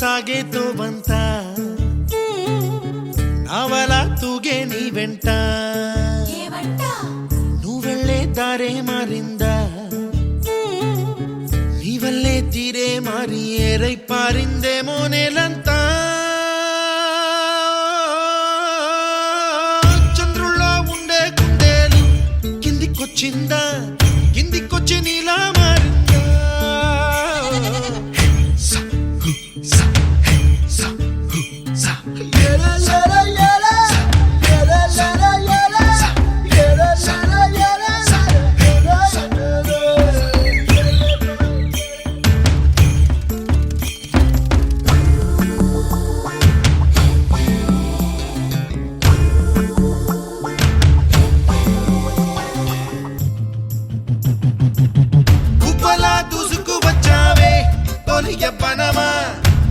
ಸಾಗೇತೋ ಬಂತ ನಾವಲ ತೂಗೆ ನೀ వెంట నువ్వెళ్ళే దారే మారిందా నీవల్లే తీరే మారి ఏరై పారిందేమో నేలంతా చంద్రుల్లో ఉండే కుందేలు కిందికొచ్చిందా కిందికొచ్చి నీలా మారిందా పనమా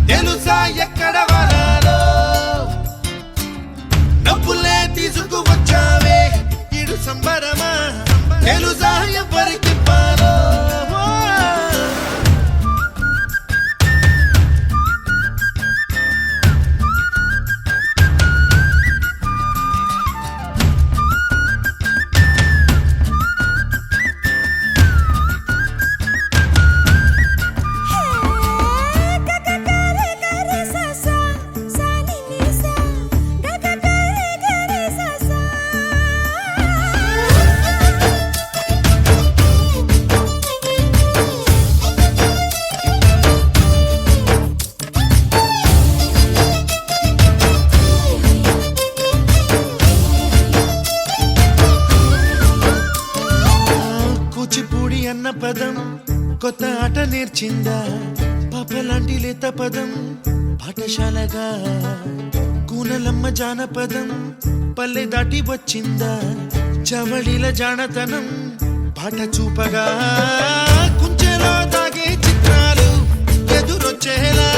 తెలుసా ఎక్కడ వనాలో డబ్బులే తీసుకువచ్చావే ఇడు సంబరమా తెలుసా ఎవరికి పాలో అన్న పదం కొత్త ఆట నేర్చిందా పాపలాంటి లేత పదం పాఠశాలగా కూనలమ్మ జానపదం పల్లె దాటి వచ్చిందా చవళిల జానతనం పాట చూపగా కుంచెలో తాగే చిత్రాలు ఎదురొచ్చేలా